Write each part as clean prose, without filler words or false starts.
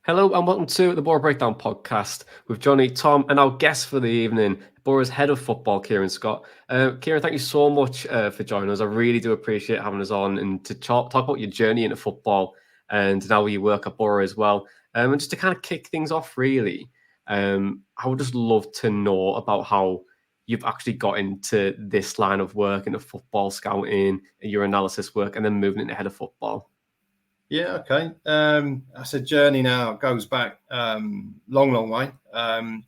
Hello and welcome to the Boro Breakdown podcast with Jonny, Tom, and our guest for the evening, Boro's head of football, Kieran Scott. Kieran, thank you so much for joining us. I really do appreciate having us on and to talk about your journey into football and now you work at Boro as well. And just to kind of kick things off, really, I would just love to know about how you've actually got into this line of work, into football scouting, your analysis work, and then moving into head of football. Yeah, okay. That's a journey now. It goes back long way. I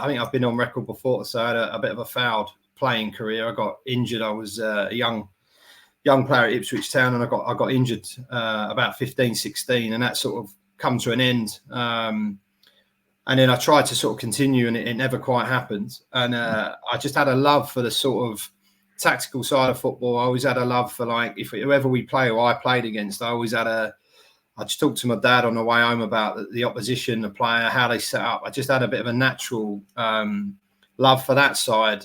think I've been on record before, so I had a bit of a failed playing career. I got injured. I was a young player at Ipswich Town, and I got injured about 15, 16, and that sort of come to an end. And then I tried to sort of continue, and it never quite happened. And I just had a love for the sort of tactical side of football. I always had a love for, like, if whoever we play or I played against, I just talked to my dad on the way home about the opposition, the player, how they set up. I just had a bit of a natural love for that side.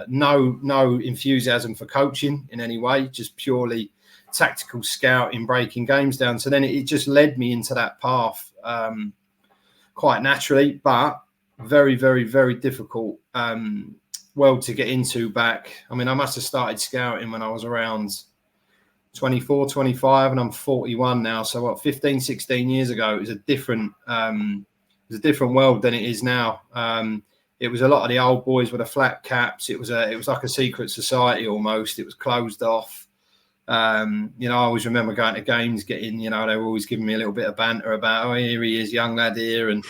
No enthusiasm for coaching in any way, just purely tactical scouting, breaking games down. So then it just led me into that path quite naturally, but very, very, very difficult world to get into back. I mean, I must have started scouting when I was around 24, 25, and I'm 41 now. So what, 15, 16 years ago, it was a different world than it is now. It was a lot of the old boys with the flat caps. It was like a secret society almost. It was closed off. I always remember going to games, getting, they were always giving me a little bit of banter about, oh, here he is, young lad here. And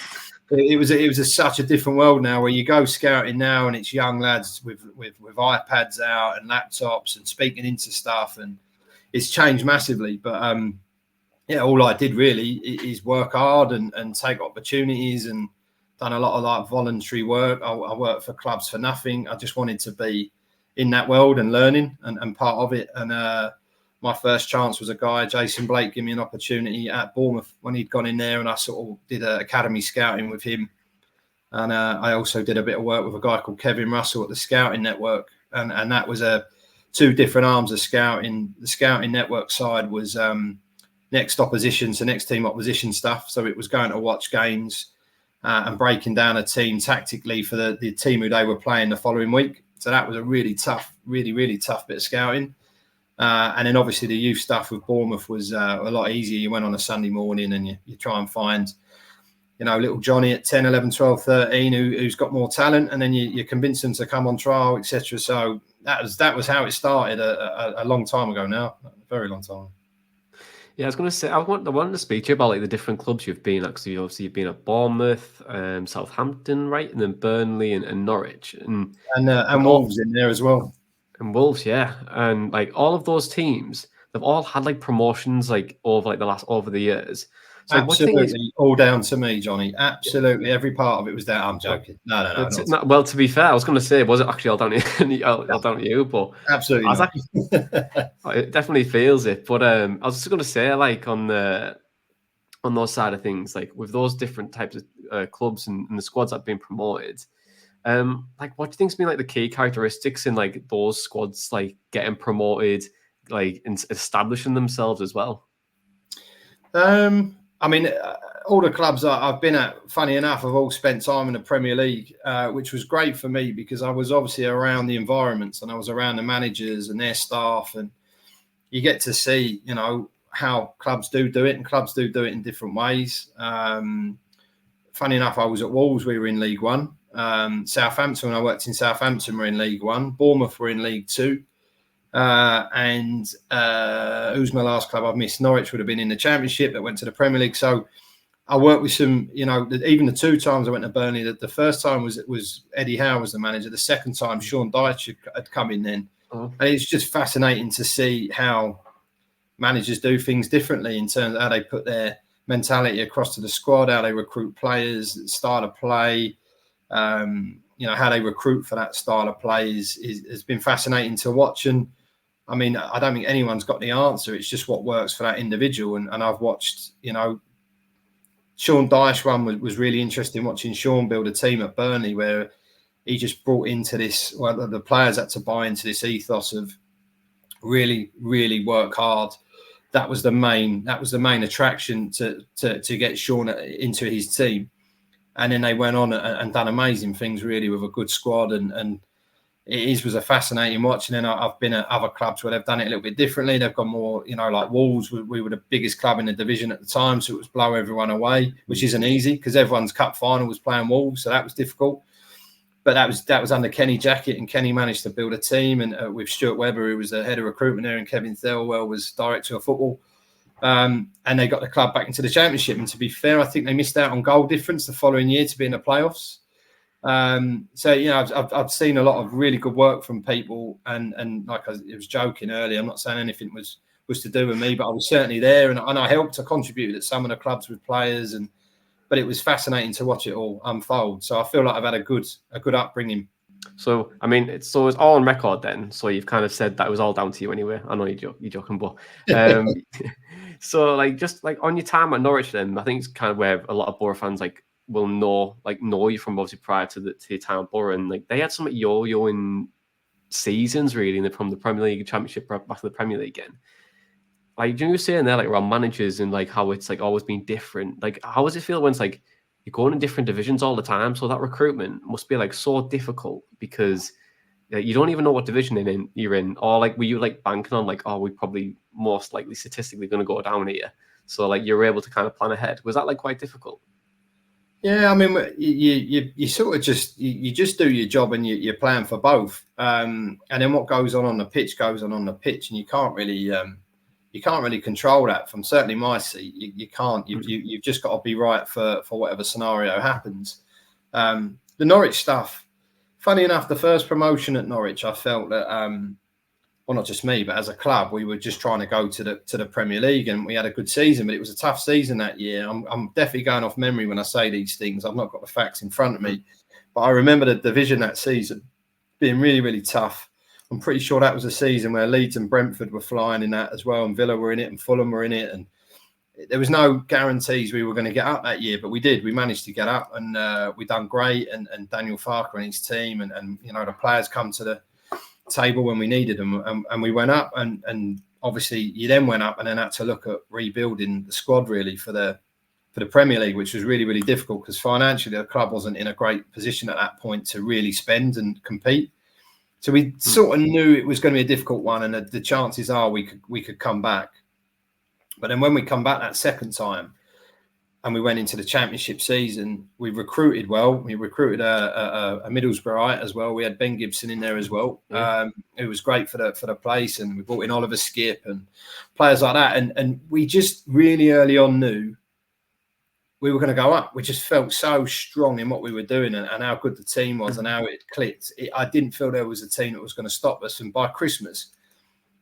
it was such a different world now, where you go scouting now and it's young lads with iPads out and laptops and speaking into stuff, and it's changed massively. But all I did really is work hard and take opportunities, and done a lot of like voluntary work. I worked for clubs for nothing. I just wanted to be in that world and learning and part of it. And my first chance was a guy, Jason Blake, gave me an opportunity at Bournemouth when he'd gone in there, and I sort of did academy scouting with him. And I also did a bit of work with a guy called Kevin Russell at the Scouting Network. And that was two different arms of scouting. The Scouting Network side was next team opposition stuff. So it was going to watch games and breaking down a team tactically for the team who they were playing the following week. So that was a really tough, really, really tough bit of scouting. And then obviously the youth stuff with Bournemouth was a lot easier. You went on a Sunday morning and you try and find, little Jonny at 10, 11, 12, 13 who's got more talent, and then you convince them to come on trial, etc. So that was how it started a long time ago now, a very long time. Yeah, I was going to say, I wanted to speak to you about like the different clubs you've been at. So obviously you've been at Bournemouth, Southampton, right, and then Burnley and Norwich, and Wolves in there as well. And Wolves, yeah, and like all of those teams, they've all had like promotions like over the years. So absolutely, all down to me, Jonny. Absolutely, every part of it was down. I'm joking. No. Well, to be fair, I was going to say, was it actually all down to all down to you? But absolutely, it definitely feels it. But I was just going to say, like on those side of things, like with those different types of clubs and the squads that have been promoted. Like, what do you think's been like the key characteristics in like those squads, like getting promoted, like establishing themselves as well? I mean, all the clubs I've been at, funny enough, have all spent time in the Premier League, which was great for me because I was obviously around the environments and I was around the managers and their staff, and you get to see, how clubs do it, and clubs do it in different ways. Funny enough, I was at Wolves. We were in League One. Southampton, when I worked in Southampton, were in League One. Bournemouth were in League Two. And who's my last club I've missed? Norwich would have been in the Championship, that went to the Premier League. So I worked with some, even the two times I went to Burnley, the first time was Eddie Howe was the manager. The second time, Sean Dyche had come in then. And it's just fascinating to see how managers do things differently in terms of how they put their mentality across to the squad, how they recruit players, style of play, how they recruit for that style of play has been fascinating to watch. And I mean, I don't think anyone's got the answer. It's just what works for that individual. And I've watched, Sean Dyche one was really interesting, watching Sean build a team at Burnley where he just brought into this, well, the players had to buy into this ethos of really, really work hard that was the main attraction to get Sean into his team. And then they went on and done amazing things, really, with a good squad. And it was a fascinating watch. And then I've been at other clubs where they've done it a little bit differently. They've got more, like Wolves. We were the biggest club in the division at the time, so it was blow everyone away, which isn't easy because everyone's cup final was playing Wolves, so that was difficult. But that was under Kenny Jackett, and Kenny managed to build a team, and with Stuart Webber, who was the head of recruitment there, and Kevin Thelwell was director of football. And they got the club back into the Championship. And to be fair, I think they missed out on goal difference the following year to be in the playoffs. So I've seen a lot of really good work from people, and like I was joking earlier, I'm not saying anything was to do with me, but I was certainly there, and I helped. I contributed at some of the clubs with players, but it was fascinating to watch it all unfold. So I feel like I've had a good upbringing. So I mean, it's all on record then. So you've kind of said that it was all down to you anyway. I know you're joking, but so just on your time at Norwich, then I think it's kind of where a lot of Boro fans will know you from obviously prior to your time at Boro, and they had some yo-yoing seasons really from the Premier League Championship back to the Premier League again. You were saying there around managers and how it's always been different. How does it feel when it's you're going in different divisions all the time? So that recruitment must be so difficult because you don't even know what division you're in, or were you banking on we're probably most likely statistically going to go down here, so you're able to kind of plan ahead? Was that quite difficult? Yeah, I mean, you sort of just do your job, and you plan for both, and then what goes on the pitch goes on the pitch, and you can't really control that. From certainly my seat, you can't. You've just got to be right for whatever scenario happens. The Norwich stuff, funny enough, the first promotion at Norwich, I felt that well, not just me, but as a club, we were just trying to go to the Premier League, and we had a good season, but it was a tough season that year. I'm definitely going off memory when I say these things. I've not got the facts in front of me, but I remember the division that season being really, really tough. I'm pretty sure that was a season where Leeds and Brentford were flying in that as well, and Villa were in it, and Fulham were in it, and there was no guarantees we were going to get up that year, but we did. We managed to get up, and we done great, and Daniel Farker and his team, and the players come to the table when we needed them, and we went up, and obviously you then went up and then had to look at rebuilding the squad really for the Premier League, which was really, really difficult because financially the club wasn't in a great position at that point to really spend and compete. So we sort of knew it was going to be a difficult one, and the chances are we could come back. But then when we come back that second time, and we went into the Championship season, we recruited well. We recruited a Middlesbrough as well. We had Ben Gibson in there as well. Yeah. It was great for the place, and we brought in Oliver Skipp and players like that. And we just really early on knew we were going to go up. We just felt so strong in what we were doing and how good the team was and how it clicked. I didn't feel there was a team that was going to stop us. And by Christmas,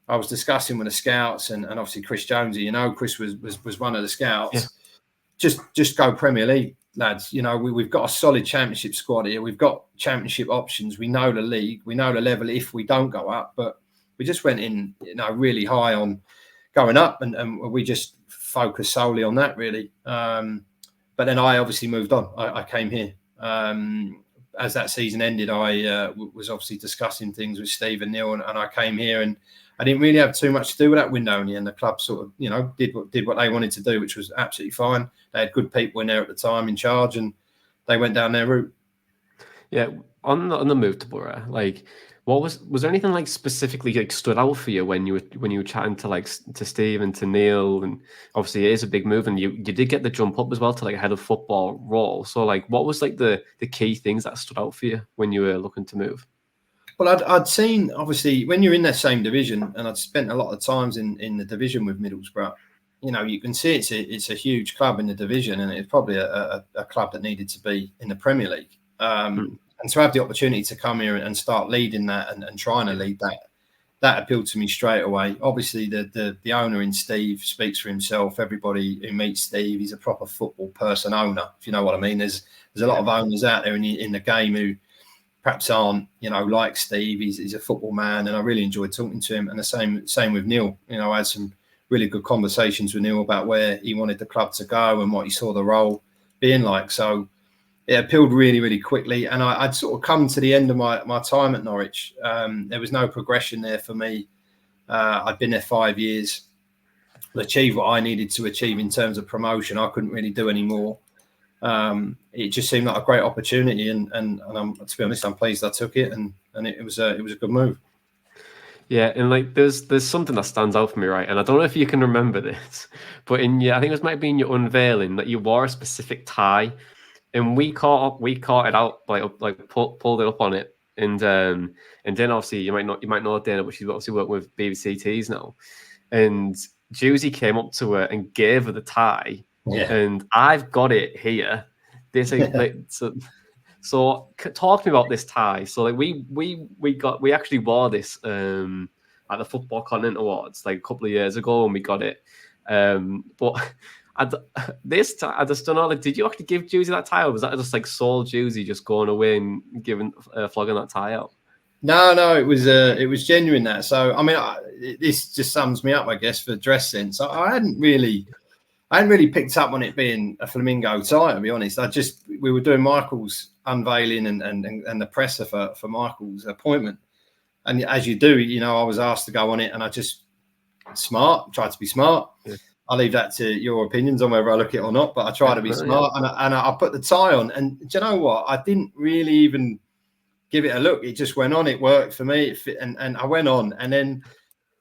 I was discussing with the scouts and obviously Chris Jonesy. Chris was one of the scouts. Yeah. Just go Premier League, lads. We've got a solid Championship squad here. We've got Championship options. We know the league. We know the level if we don't go up. But we just went in, really high on going up, and we just focused solely on that, really. But then I obviously moved on. I came here. As that season ended, I was obviously discussing things with Steve and Neil, and I came here, and I didn't really have too much to do with that window, and the club sort of, did what they wanted to do, which was absolutely fine. They had good people in there at the time in charge, and they went down their route. Yeah, on the move to Boro, what was there anything specifically stood out for you when you were chatting to Steve and to Neil? And obviously it is a big move, and you did get the jump up as well to head of football role. So what was the key things that stood out for you when you were looking to move? Well, I'd seen, obviously, when you're in that same division, and I'd spent a lot of times in the division with Middlesbrough, you can see it's a huge club in the division, and it's probably a club that needed to be in the Premier League. And to have the opportunity to come here and start leading that and trying to lead that appealed to me straight away. Obviously, the owner in Steve speaks for himself. Everybody who meets Steve, he's a proper football person owner, if you know what I mean. There's a lot of owners out there in the game who perhaps aren't, like Steve. He's a football man, and I really enjoyed talking to him. And the same with Neil. I had some really good conversations with Neil about where he wanted the club to go and what he saw the role being like. So it appealed really, really quickly. And I'd sort of come to the end of my time at Norwich. There was no progression there for me. I'd been there 5 years. achieve what I needed to achieve in terms of promotion. I couldn't really do any more. It just seemed like a great opportunity, and to be honest, I'm pleased I took it, and it was a good move. Yeah, and like there's something that stands out for me, right? And I don't know if you can remember this, but I think it might be in your unveiling that you wore a specific tie, and we caught it out pulled it up on it, and then obviously you might know Dana, but she's obviously working with BBC Tees now, and Juicy came up to her and gave her the tie, and I've got it here. This So talk to me about this tie. So like we actually wore this at the Football Continent Awards like a couple of years ago, and we got it. But this tie, I just don't know. Like, did you actually give Juicy that tie, or was that just like sole Juicy just going away and giving flogging that tie out? No, it was genuine. That, so I mean, this just sums me up, I guess, for dress sense. I hadn't really picked up on it being a flamingo tie, to be honest. We were doing Michael's unveiling and the presser for Michael's appointment. And as you do, I was asked to go on it, and I just tried to be smart. Yeah. I'll leave that to your opinions on whether I look it or not, but I try to be smart. Yeah. And I put the tie on, and do you know what? I didn't really even give it a look. It just went on. It worked for me. It fit, and I went on, and then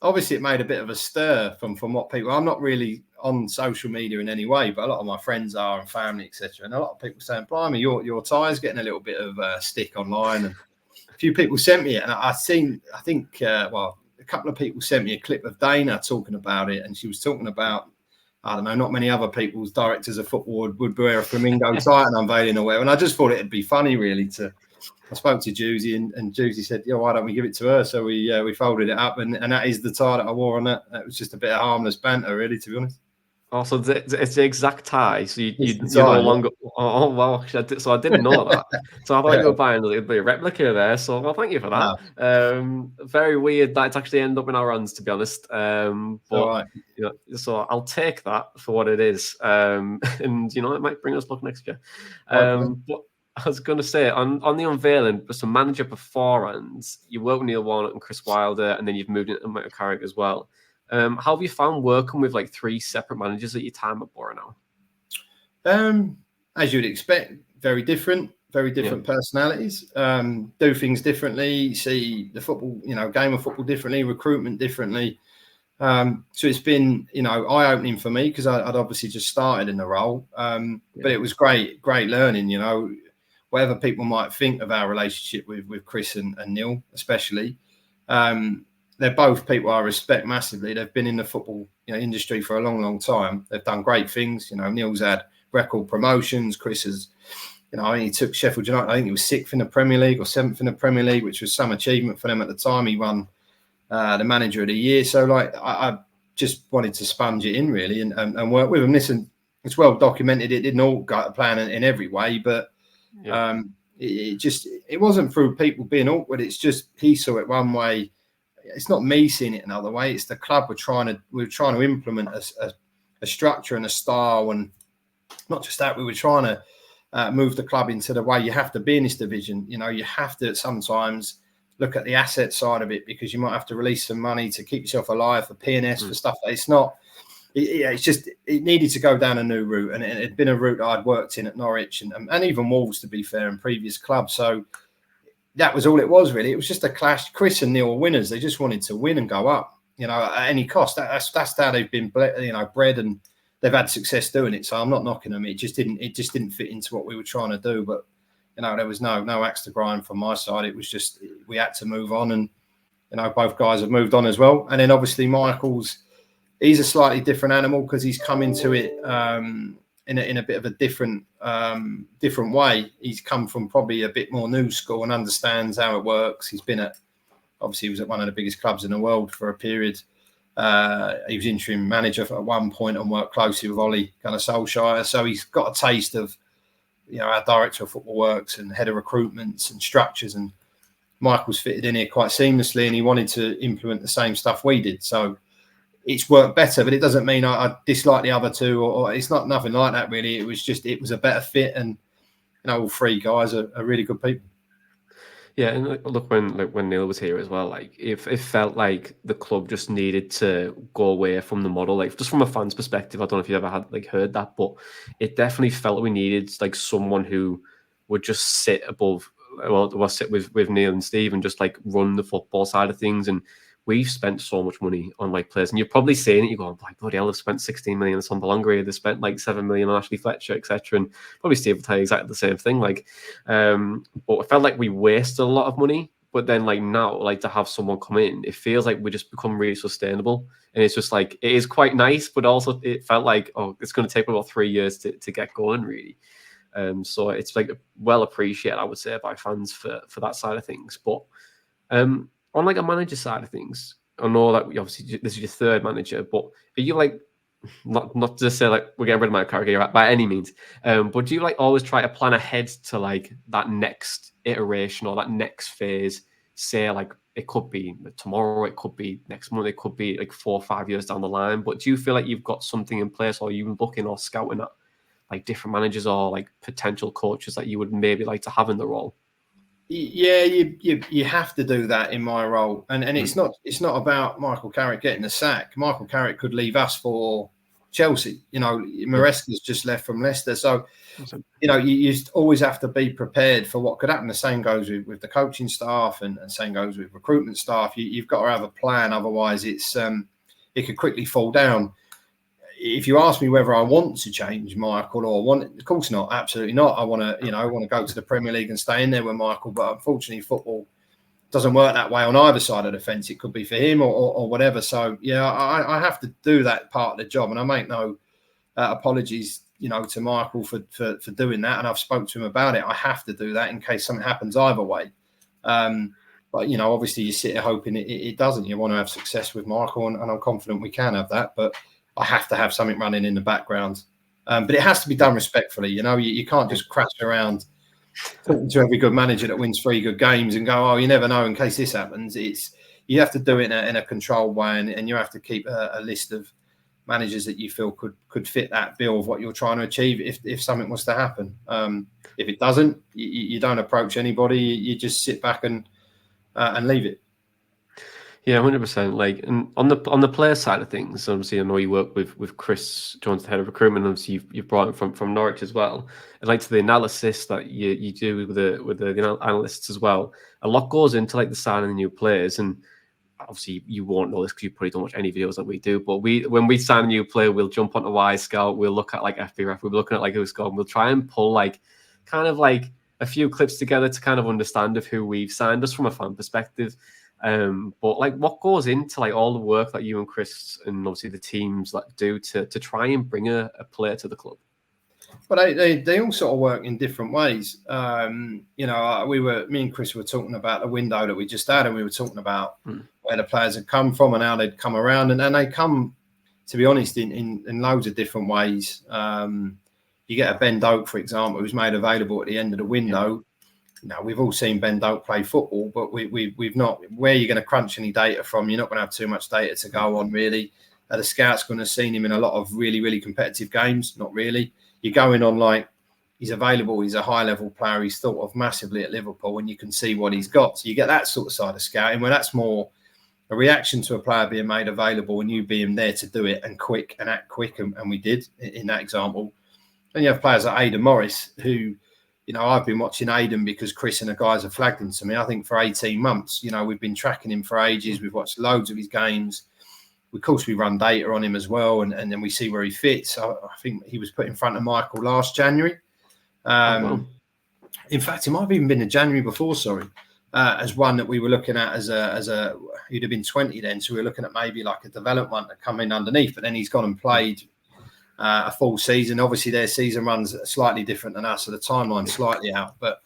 obviously it made a bit of a stir from what people. I'm not really on social media in any way, but a lot of my friends are, and family, etc. And a lot of people saying, "Blimey, your tie's getting a little bit of stick online." And a few people sent me it, and I think a couple of people sent me a clip of Dana talking about it, and she was talking about, I don't know, not many other people's directors of football would wear a flamingo tie and unveiling or whatever. And I just thought it'd be funny, really. I spoke to Juicy, and Juicy said, "Yeah, why don't we give it to her?" So we folded it up, and that is the tie that I wore on that. That was just a bit of harmless banter, really, to be honest. Oh, so it's the exact tie. So you're no longer. Oh well, so I didn't know that. So I thought you were buying it'd be a replica there. So well, thank you for that. No. Very weird that it's actually ended up in our hands, to be honest. But so I'll take that for what it is. And it might bring us luck next year. But I was going to say on the unveiling, some manager beforehand, you worked with Neil Warnock and Chris Wilder, and then you've moved into Michael Carrick as well. How have you found working with like three separate managers at your time at Boro now? As you'd expect, very different personalities. Do things differently. See the football, game of football differently. Recruitment differently. So it's been, eye-opening for me because I'd obviously just started in the role. But it was great learning. Whatever people might think of our relationship with Chris and Neil, especially. They're both people I respect massively. They've been in the football industry for a long, long time. They've done great things. Neil's had record promotions. Chris has, I think he took Sheffield United. I think he was 6th in the Premier League or 7th in the Premier League, which was some achievement for them at the time. He won the Manager of the Year. So, I just wanted to sponge it in, really, and work with him. Listen, it's well documented. It didn't all go to plan in every way, but it wasn't through people being awkward. It's just he saw it one way. It's not me seeing it another way. It's the club we're trying to implement a structure and a style, and not just that. We were trying to move the club into the way you have to be in this division. You have to sometimes look at the asset side of it because you might have to release some money to keep yourself alive for P&S for stuff that it's not. It's just it needed to go down a new route, and it had been a route that I'd worked in at Norwich and even Wolves, to be fair, in previous clubs. So. That was all it was, really. It was just a clash. Chris and Neil were winners. They just wanted to win and go up, at any cost. That's how they've been, bred, and they've had success doing it. So I'm not knocking them. It just didn't fit into what we were trying to do. But there was no axe to grind from my side. It was just we had to move on, and both guys have moved on as well. And then obviously he's a slightly different animal because he's come into it in a bit of a different way. He's come from probably a bit more new school and understands how it works. He was at one of the biggest clubs in the world for a period. He was interim manager at one point and worked closely with Ollie Gunnar Solskjaer. So he's got a taste of, how director of football works and head of recruitments and structures. And Michael's fitted in here quite seamlessly, and he wanted to implement the same stuff we did. So it's worked better, but it doesn't mean I dislike the other two, or it's not nothing like that, really. It was a better fit, and all three guys are really good people. Yeah, and look, when Neil was here as well, like if it felt like the club just needed to go away from the model, like just from a fan's perspective. I don't know if you ever had like heard that, but it definitely felt we needed like someone who would just sit above, well sit with Neil and Steve and just like run the football side of things. And we've spent so much money on like players, and you're probably seeing it. You're going like, bloody hell, they've spent 16 million on Tom Belongria, they spent like 7 million on Ashley Fletcher, etc. And probably Steve will tell you exactly the same thing. Like, but it felt like we wasted a lot of money. But then, like now, like to have someone come in, it feels like we just become really sustainable. And it's just like it is quite nice, but also it felt like, oh, it's going to take about 3 years to get going, really. So it's like well appreciated, I would say, by fans for that side of things. But on like a manager side of things, I know that obviously this is your third manager, but are you like not to say like we're getting rid of my Carragher by any means, but do you like always try to plan ahead to like that next iteration or that next phase? Say like it could be tomorrow, it could be next month, it could be like 4 or 5 years down the line. But do you feel like you've got something in place, or are you looking or scouting at like different managers or like potential coaches that you would maybe like to have in the role? Yeah, you have to do that in my role, and it's not about Michael Carrick getting the sack. Michael Carrick could leave us for Chelsea. You know, Maresca's just left from Leicester, so you know you always have to be prepared for what could happen. The same goes with the coaching staff, and same goes with recruitment staff. You've got to have a plan, otherwise it's it could quickly fall down. If you ask me whether I want to change Michael or want, of course not, absolutely not. I want to go to the Premier League and stay in there with Michael, but unfortunately, football doesn't work that way on either side of the fence. It could be for him or whatever. So yeah, I have to do that part of the job, and I make no apologies, to Michael for doing that. And I've spoke to him about it. I have to do that in case something happens either way. But obviously, you sit here hoping it doesn't. You want to have success with Michael, and I'm confident we can have that, but I have to have something running in the background. But it has to be done respectfully. You can't just crash around talking to every good manager that wins 3 good games and go, oh, you never know in case this happens. You have to do it in a controlled way, and you have to keep a list of managers that you feel could fit that bill of what you're trying to achieve if something was to happen. If it doesn't, you don't approach anybody. You just sit back and leave it. Yeah, 100%. Like, and on the player side of things, obviously, I know you work with Chris Jones, the head of recruitment. Obviously, you've brought him from Norwich as well. And like to the analysis that you do with the analysts as well, a lot goes into like the signing of new players. And obviously, you won't know this because you probably don't watch any videos that we do. But when we sign a new player, we'll jump onto Y Scout. We'll look at like FBref. We're looking at like who's gone. We'll try and pull like kind of like a few clips together to kind of understand of who we've signed, just from a fan perspective. But like what goes into like all the work that you and Chris and obviously the teams like do to try and bring a player to the club? But they all sort of work in different ways. Me and Chris were talking about the window that we just had, and we were talking about where the players had come from and how they'd come around, and they come, to be honest, in loads of different ways. You get a Ben Doak, for example, who's made available at the end of the window. Now, we've all seen Ben Doak play football, but we've not. Where you're going to crunch any data from, you're not going to have too much data to go on, really. The scouts going to have seen him in a lot of really, really competitive games. Not really. You're going on like he's available, he's a high-level player, he's thought of massively at Liverpool, and you can see what he's got. So you get that sort of side of scouting, where that's more a reaction to a player being made available and you being there to do it and act quick, and we did in that example. Then you have players like Aidan Morris, who, I've been watching Aidan because Chris and the guys have flagged him to me, I think, for 18 months. We've been tracking him for ages. We've watched loads of his games. Of course, we run data on him as well, and then we see where he fits. I think he was put in front of Michael last January. In fact, it might have even been the January before, as one that we were looking at as a he'd have been 20 then. So we were looking at maybe like a development to come in underneath, but then he's gone and played a full season. Obviously, their season runs slightly different than us, so the timeline's slightly out. But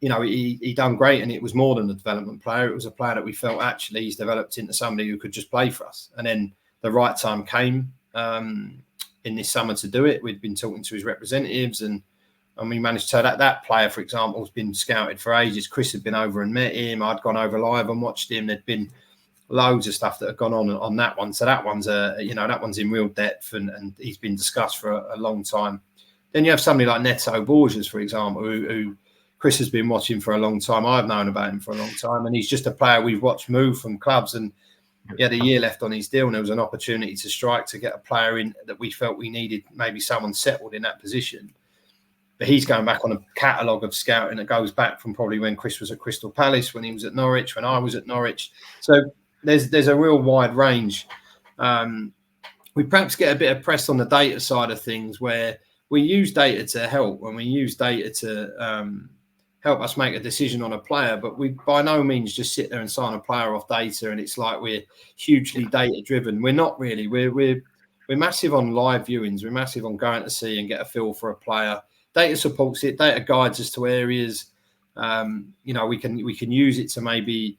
he done great, and it was more than a development player. It was a player that we felt actually he's developed into somebody who could just play for us. And then the right time came in this summer to do it. We'd been talking to his representatives, and we managed to. That player, for example, has been scouted for ages. Chris had been over and met him. I'd gone over live and watched him. There'd been loads of stuff that had gone on that one. So that one's that one's in real depth, and he's been discussed for a long time. Then you have somebody like Neto Borges, for example, who Chris has been watching for a long time. I've known about him for a long time, and he's just a player we've watched move from clubs. And he had a year left on his deal, and there was an opportunity to strike to get a player in that we felt we needed, maybe someone settled in that position. But he's going back on a catalogue of scouting that goes back from probably when Chris was at Crystal Palace, when he was at Norwich, when I was at Norwich. So there's a real wide range. We perhaps get a bit of press on the data side of things, where we use data to help, and we use data to help us make a decision on a player, but we by no means just sit there and sign a player off data and it's like we're hugely data driven. We're not really. We're massive on live viewings. We're massive on going to see and get a feel for a player. Data supports it. Data guides us to areas. We can use it to maybe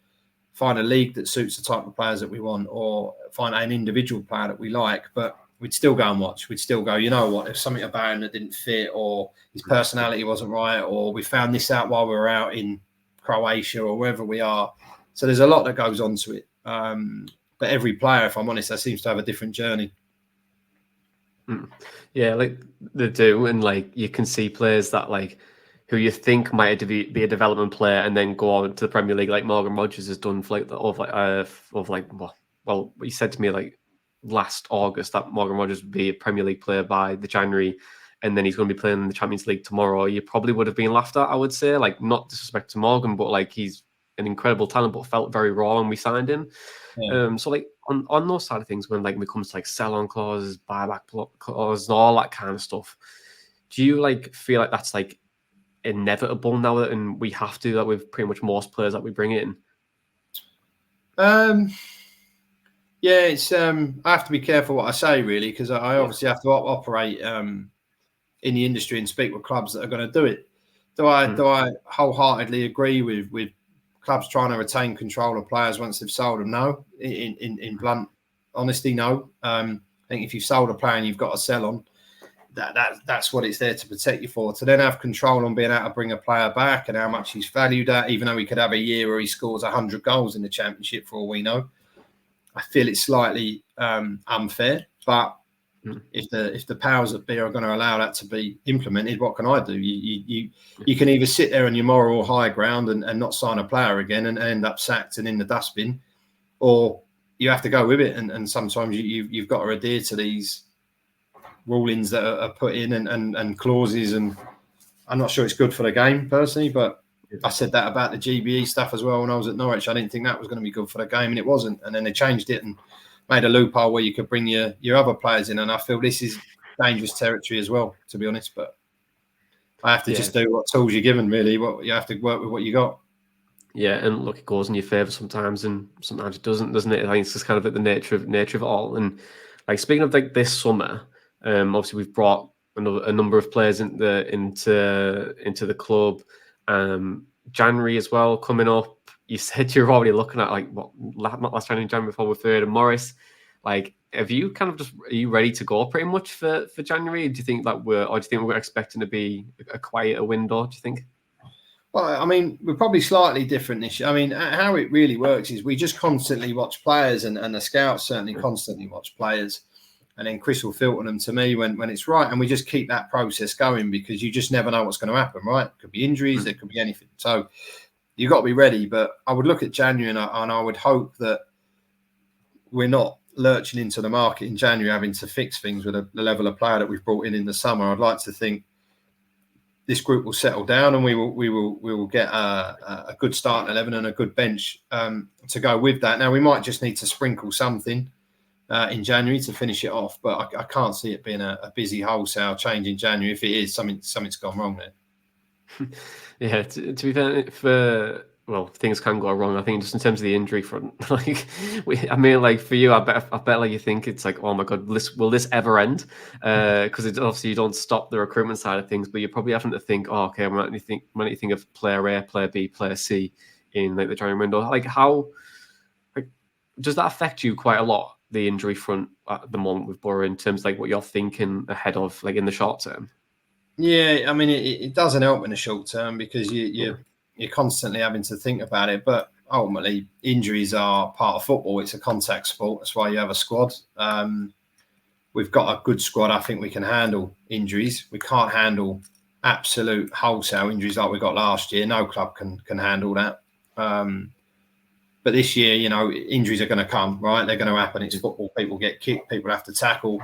find a league that suits the type of players that we want, or find an individual player that we like. But we'd still go and watch. We'd still go, you know what, if something about him that didn't fit, or his personality wasn't right, or we found this out while we were out in Croatia or wherever we are. So there's a lot that goes on to it. But every player, if I'm honest, that seems to have a different journey. Yeah, like they do. And like you can see players that like who you think might be a development player and then go on to the Premier League, like Morgan Rogers has done for well, he said to me like last August that Morgan Rogers would be a Premier League player by the January, and then he's going to be playing in the Champions League tomorrow. You probably would have been laughed at, I would say. Like, not disrespect to Morgan, but like he's an incredible talent, but felt very raw when we signed him. Yeah. So like on those side of things, when like it comes to like sell-on clauses, buyback clauses, and all that kind of stuff, do you like feel like that's like inevitable now, and we have to do that with pretty much most players that we bring in? Yeah, it's I have to be careful what I say, really, because I obviously have to operate in the industry and speak with clubs that are going to do it. Do I wholeheartedly agree with clubs trying to retain control of players once they've sold them? No. In blunt honesty, no. I think if you've sold a player and you've got to sell on, that's what it's there to protect you for. To then have control on being able to bring a player back and how much he's valued at, even though he could have a year where he scores 100 goals in the Championship for all we know. I feel it's slightly unfair, but if the powers that be are going to allow that to be implemented, what can I do? You can either sit there on your moral high ground and not sign a player again and end up sacked and in the dustbin, or you have to go with it. And sometimes you've got to adhere to these rulings that are put in and clauses. And I'm not sure it's good for the game personally, but I said that about the GBE stuff as well when I was at Norwich. I didn't think that was going to be good for the game, and it wasn't. And then they changed it and made a loophole where you could bring your other players in. And I feel this is dangerous territory as well, to be honest. But I have to just do what tools you're given, really. What you have to work with what you got. Yeah, and look, it goes in your favour sometimes, and sometimes it doesn't it? I think it's just kind of like the nature of it all. And like speaking of like this summer, obviously we've brought a number of players into the club. January as well coming up. You said you're already looking at like what not last January before with Third and Morris. Like, have you kind of are you ready to go pretty much for January? Do you think that do you think we're expecting to be a quieter window? Do you think? Well, I mean, we're probably slightly different this year. I mean, how it really works is we just constantly watch players, and the scouts certainly constantly watch players. And then Chris will filter them to me when it's right. And we just keep that process going, because you just never know what's going to happen, right? It could be injuries, there could be anything. So you've got to be ready. But I would look at January and I would hope that we're not lurching into the market in January having to fix things with the level of player that we've brought in the summer. I'd like to think this group will settle down and we will get a good starting 11 and a good bench to go with that. Now, we might just need to sprinkle something in January to finish it off, but I can't see it being a busy wholesale change in January. If it is, something's gone wrong there. Yeah, to be fair, things can go wrong. I think just in terms of the injury front, like like for you, I bet like you think it's like, oh my god, will this ever end? Because it's obviously you don't stop the recruitment side of things, but you're probably having to think, oh, okay, I might need to think of player A, player B, player C in like the January window. Like how does that affect you quite a lot? The injury front at the moment with Boro, in terms of like what you're thinking ahead of like in the short term? Yeah, I mean, it doesn't help in the short term because you're constantly having to think about it. But ultimately, injuries are part of football. It's a contact sport. That's why you have a squad. We've got a good squad. I think we can handle injuries. We can't handle absolute wholesale injuries like we got last year. No club can handle that. But this year, you know, injuries are going to come, right? They're going to happen. It's football. People get kicked. People have to tackle.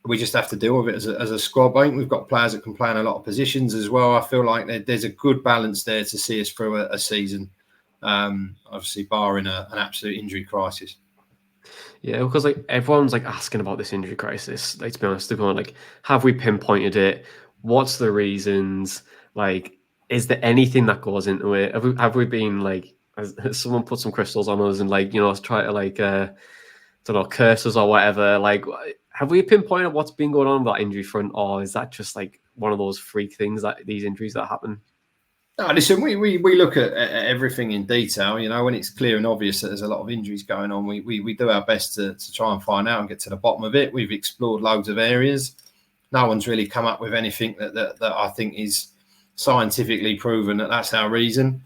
We just have to deal with it as a squad. I think we've got players that can play in a lot of positions as well. I feel like there's a good balance there to see us through a season, obviously barring an absolute injury crisis. Yeah, because like everyone's like asking about this injury crisis. Like, to be honest, they're going like, have we pinpointed it? What's the reasons? Like, is there anything that goes into it? Have we been like, has someone put some crystals on us and like, you know, try to like, don't know, curses or whatever? Like, have we pinpointed what's been going on with that injury front, or is that just like one of those freak things that these injuries that happen? No, listen, we look at everything in detail. You know, when it's clear and obvious that there's a lot of injuries going on, we do our best to try and find out and get to the bottom of it. We've explored loads of areas. No one's really come up with anything that I think is scientifically proven that that's our reason.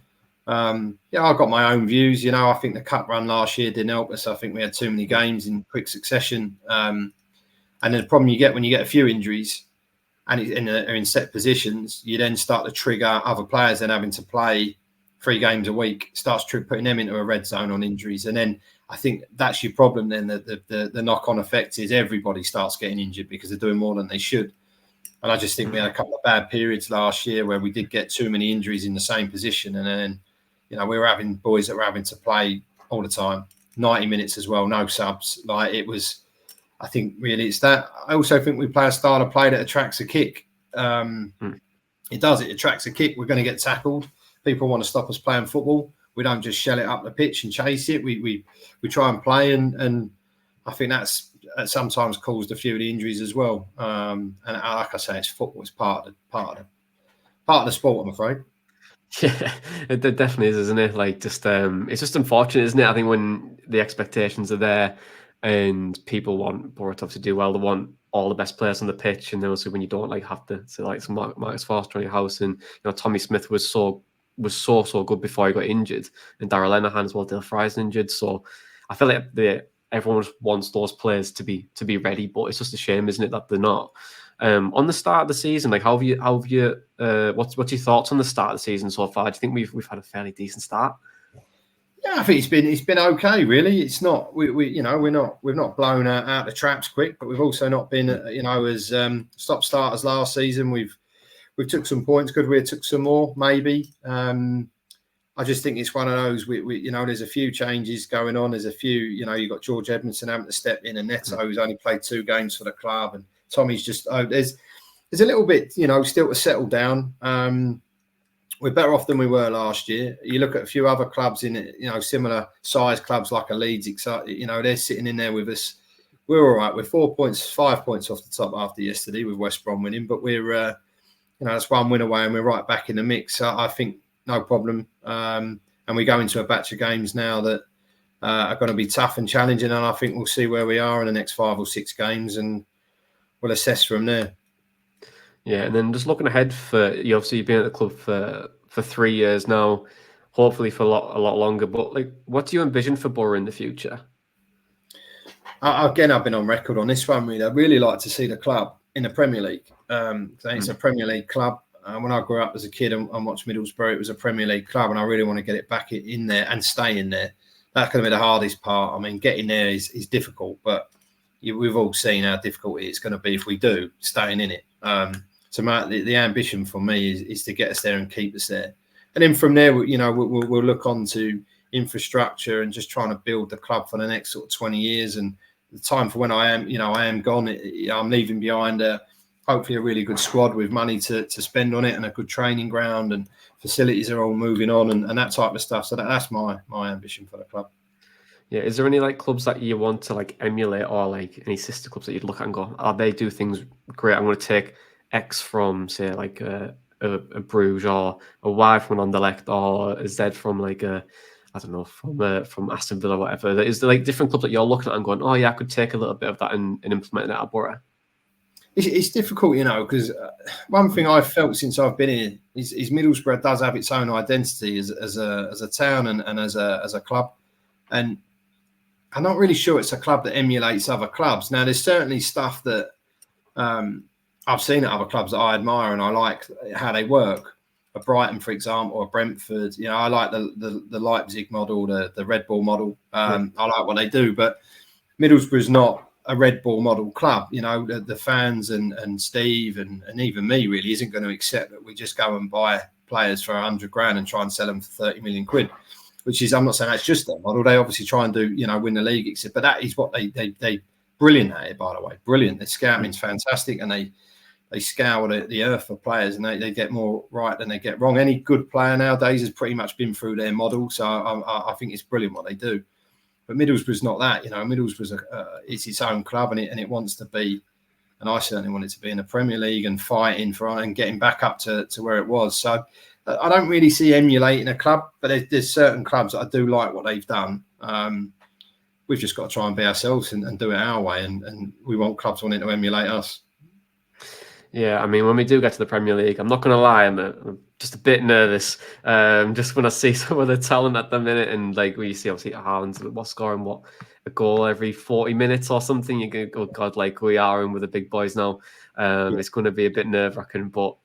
Yeah, I've got my own views. You know, I think the cup run last year didn't help us. I think we had too many games in quick succession. And the problem you get when you get a few injuries and are in set positions, you then start to trigger other players then having to play 3 games a week, starts putting them into a red zone on injuries. And then I think that's your problem then. The knock-on effect is everybody starts getting injured because they're doing more than they should. And I just think we had a couple of bad periods last year where we did get too many injuries in the same position. And then, you know, we were having boys that were having to play all the time, 90 minutes as well, no subs. Like it was... I think really it's that. I also think we play a style of play that attracts a kick. It does. It attracts a kick. We're going to get tackled. People want to stop us playing football. We don't just shell it up the pitch and chase it. We try and play, and I think that's sometimes caused a few of the injuries as well. And like I say, it's football. It's part of the sport, I'm afraid. Yeah, it definitely is, isn't it? Like, just it's just unfortunate, isn't it? I think when the expectations are there and people want Boro to obviously do well, they want all the best players on the pitch, and then also when you don't like have to say like some Marcus Forster on your house, and you know Tommy Smith was so good before he got injured, and Darrell Lenihan as well. Dale Fry's injured, so I feel like everyone just wants those players to be ready, but it's just a shame, isn't it, that they're not. On the start of the season, like how have you what's your thoughts on the start of the season so far? Do you think we've had a fairly decent start? Yeah, I think it's been okay. Really, it's not we've not blown out the traps quick, but we've also not been as stop starters last season. We've took some points. Could we have took some more? Maybe. I just think it's one of those. We there's a few changes going on. There's a few. You've got George Edmondson having to step in, and Neto who's only played 2 games for the club, and Tommy's just there's a little bit still to settle down. We're better off than we were last year. You look at a few other clubs in similar size clubs like a Leeds, they're sitting in there with us. We're all right. We're 5 points off the top after yesterday with West Brom winning, but we're that's 1 win away and we're right back in the mix. So I think no problem. And we go into a batch of games now that are going to be tough and challenging, and I think we'll see where we are in the next 5 or 6 games, and we'll assess from there. Yeah, and then just looking ahead you've been at the club for 3 years now, hopefully for a lot longer. But like, what do you envision for Boro in the future? Again, I've been on record on this one. Really, I'd really like to see the club in the Premier League. It's a Premier League club. When I grew up as a kid and watched Middlesbrough, it was a Premier League club, and I really want to get it back in there and stay in there. That's going to be the hardest part. I mean, getting there is difficult, but we've all seen how difficult it's going to be if we do staying in it. So the ambition for me is to get us there and keep us there, and then from there, we'll look on to infrastructure and just trying to build the club for the next sort of 20 years. And the time for when I am gone, I'm leaving behind hopefully a really good squad with money to spend on it, and a good training ground, and facilities are all moving on, and that type of stuff. So that's my ambition for the club. Yeah, is there any like clubs that you want to like emulate, or like any sister clubs that you'd look at and go, oh, they do things great, I'm going to take X from, say, like a Bruges, or a Y from an Anderlecht, or a Z from like from Aston Villa, whatever? Is there like different clubs that you're looking at and going, oh yeah, I could take a little bit of that and implement it at Boro? It's difficult, because one thing I've felt since I've been here is Middlesbrough does have its own identity as a town and as a club, and I'm not really sure it's a club that emulates other clubs. Now, there's certainly stuff that I've seen at other clubs that I admire and I like how they work. A Brighton, for example, or Brentford. You know, I like the Leipzig model, the Red Bull model. I like what they do, but Middlesbrough's not a Red Bull model club. You know, the fans and Steve and even me really isn't going to accept that we just go and buy players for 100 grand and try and sell them for 30 million quid. Which is, I'm not saying that's just their model. They obviously try and do, you know, win the league, etc. But that is what they brilliant at it, by the way. Brilliant. Their scouting's fantastic, and they scour the earth for players, and they get more right than they get wrong. Any good player nowadays has pretty much been through their model, so I think it's brilliant what they do. But Middlesbrough's not that, you know. Middlesbrough's it's its own club, and it wants to be, and I certainly want it to be in the Premier League and fighting for and getting back up to where it was. So I don't really see emulating a club, but there's certain clubs that I do like what they've done. We've just got to try and be ourselves and do it our way, and we want clubs wanting to emulate us. Yeah, I mean, when we do get to the Premier League, I'm not going to lie, I'm just a bit nervous. Just when I see some of the talent at the minute, and like when you see obviously Haaland, scoring a goal every 40 minutes or something, you go, oh God, like we are in with the big boys now. It's going to be a bit nerve-wracking, but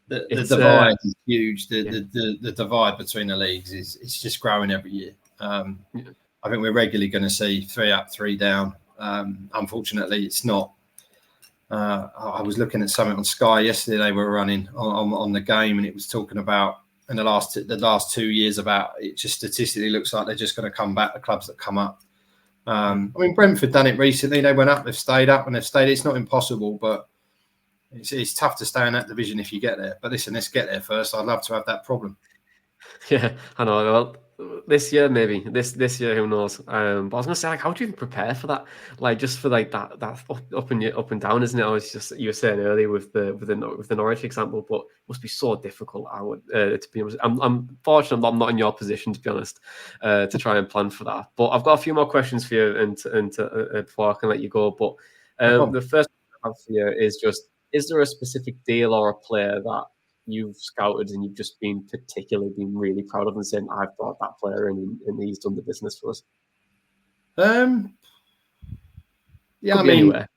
the divide is huge. The divide between the leagues it's just growing every year. I think we're regularly going to see 3 up, 3 down. Unfortunately, it's not. I was looking at something on Sky yesterday. They were running on the game, and it was talking about in the last 2 years about it. Just statistically looks like they're just going to come back. The clubs that come up. I mean, Brentford done it recently. They went up, they've stayed up, and they've stayed. It's not impossible, but it's tough to stay in that division if you get there. But listen, let's get there first. I'd love to have that problem. Yeah, I know. Well, this year maybe this year, who knows? But I was gonna say, like, how do you even prepare for that? Like, just for like that up and down, isn't it? I was just you were saying earlier with the Norwich example, but it must be so difficult. I would to be honest. I'm fortunate I'm not in your position, to be honest, to try and plan for that. But I've got a few more questions for you, and before I can let you go. But the first question I have for you is just: is there a specific deal or a player that you've scouted and you've just been particularly been really proud of and saying, I've brought that player in and he's done the business for us? Yeah, I mean, anywhere.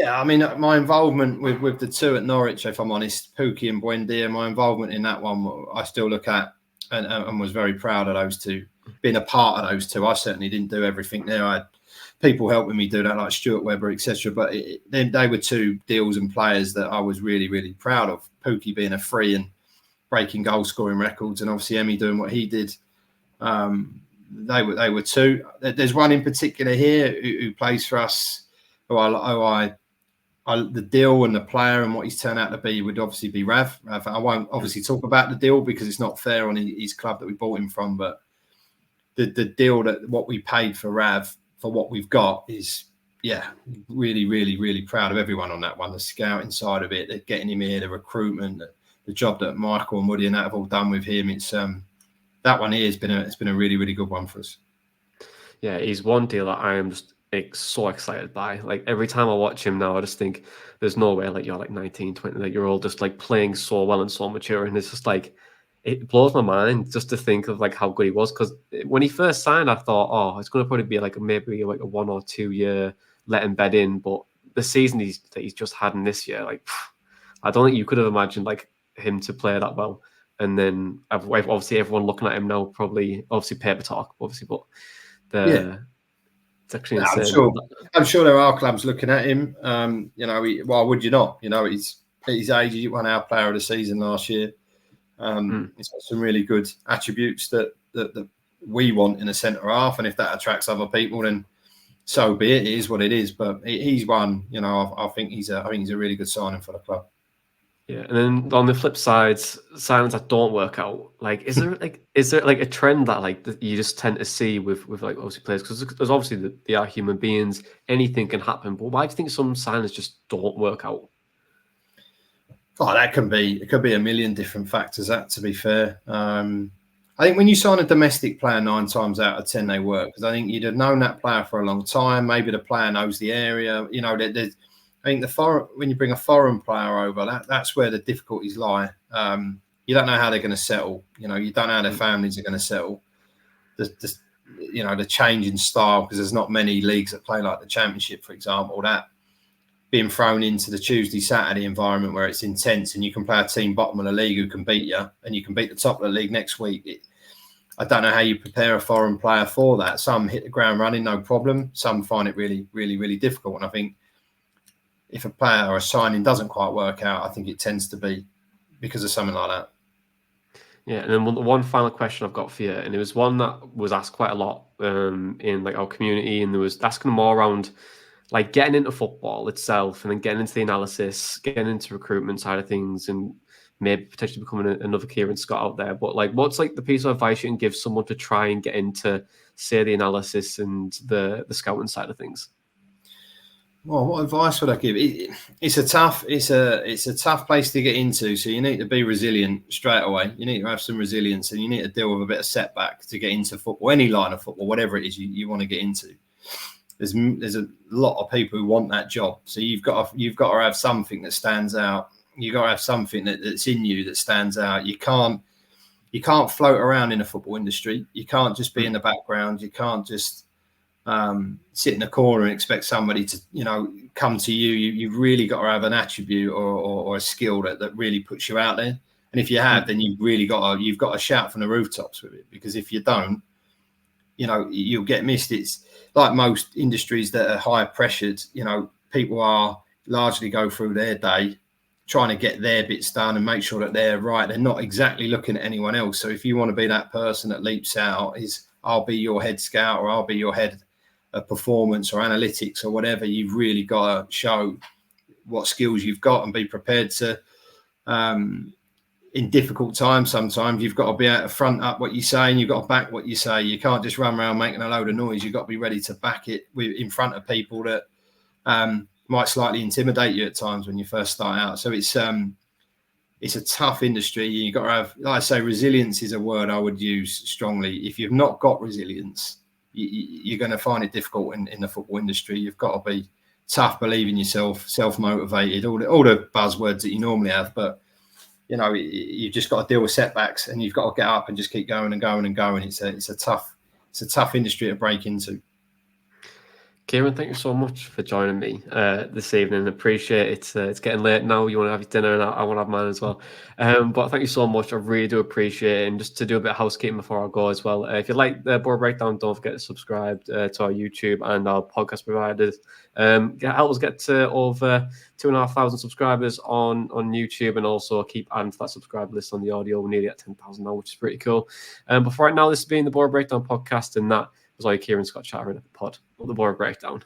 I mean, my involvement with the two at Norwich, if I'm honest, Pookie and Buendia, my involvement in that one, I still look at and was very proud of those two. Being a part of those two, I certainly didn't do everything there. I had people helping me do that, like Stuart Webber, etc. But they were two deals and players that I was really, really proud of. Pookie being a free and breaking goal scoring records, and obviously Emmy doing what he did. They were two. There's one in particular here who plays for us. The deal and the player and what he's turned out to be would obviously be Rav. I won't obviously talk about the deal because it's not fair on his club that we bought him from. But the deal that what we paid for Rav for what we've got is, really, really, really proud of everyone on that one. The scouting side of it, getting him here, the recruitment, the job that Michael and Woody and that have all done with him. It's that one here has been a really, really good one for us. Yeah, he's one deal that I am just so excited by. Like every time I watch him now, I just think there's no way like you're like 19, 20, like you're all just like playing so well and so mature, and it's just like it blows my mind just to think of like how good he was. Because when he first signed, I thought, oh, it's going to probably be like maybe like a 1 or 2 year let him bed in. But the season he's just had in this year, like I don't think you could have imagined like him to play that well. And then obviously everyone looking at him now, probably obviously paper talk, obviously, but it's actually insane. I'm sure there are clubs looking at him. Why would you not? You know, he's at his age. He won our player of the season last year. He's got some really good attributes that we want in a centre half, and if that attracts other people, then so be it. It is what it is. But he's one. You know, I think he's a really good signing for the club. Yeah, and then on the flip side, signings that don't work out. Like, is there a trend that like you just tend to see with like obviously players, because there's obviously they are human beings, anything can happen. But why do you think some signings just don't work out? Oh, it could be a million different factors. That, to be fair, I think when you sign a domestic player, 9 times out of 10 they work, because I think you'd have known that player for a long time. Maybe the player knows the area. You know, I think when you bring a foreign player over, that's where the difficulties lie. You don't know how they're going to settle. You know, you don't know how their families are going to settle. The change in style, because there's not many leagues that play like the Championship, for example. being thrown into the Tuesday, Saturday environment where it's intense and you can play a team bottom of the league who can beat you and you can beat the top of the league next week. I don't know how you prepare a foreign player for that. Some hit the ground running, no problem. Some find it really, really, really difficult. And I think if a player or a signing doesn't quite work out, I think it tends to be because of something like that. Yeah, and then one final question I've got for you, and it was one that was asked quite a lot in like our community, and there was asking more around like getting into football itself, and then getting into the analysis, getting into recruitment side of things, and maybe potentially becoming another Kieran Scott out there. But like, what's like the piece of advice you can give someone to try and get into, say, the analysis and the scouting side of things? Well, what advice would I give? It's a tough place to get into. So you need to be resilient straight away. You need to have some resilience, and you need to deal with a bit of setback to get into football, any line of football, whatever it is you want to get into. There's a lot of people who want that job. So you've got to have something that stands out. You've got to have something that's in you that stands out. You can't float around in the football industry. You can't just be in the background. You can't just sit in a corner and expect somebody to, come to you. You've really got to have an attribute or a skill that really puts you out there. And if you have, then you've got to shout from the rooftops with it. Because if you don't, you'll get missed. It's like most industries that are high pressured. People are largely go through their day trying to get their bits done and make sure that they're right. They're not exactly looking at anyone else. So if you want to be that person that leaps out, I'll be your head scout or I'll be your head of performance or analytics or whatever. You've really got to show what skills you've got and be prepared to, in difficult times, sometimes you've got to be able to front up what you say and you've got to back what you say. You can't just run around making a load of noise. You've got to be ready to back it in front of people that might slightly intimidate you at times when you first start out. So it's a tough industry. You've got to have, like I say, resilience is a word I would use strongly. If you've not got resilience, you're going to find it difficult in the football industry. You've got to be tough, believe in yourself, self-motivated, all the buzzwords that you normally have. But you've just got to deal with setbacks, and you've got to get up and just keep going and going and going. It's a tough industry to break into. Kieran, thank you so much for joining me this evening. Appreciate it. It's getting late now. You want to have your dinner, and I want to have mine as well. But thank you so much. I really do appreciate it. And just to do a bit of housekeeping before I go as well, if you like the Boro Breakdown, don't forget to subscribe to our YouTube and our podcast providers. Help us get to over 2,500 subscribers on YouTube, and also keep adding to that subscriber list on the audio. We're nearly at 10,000 now, which is pretty cool. But for right now, this has been the Boro Breakdown podcast, and that was like Kieran Scott chatting at the pod of the Boro Breakdown.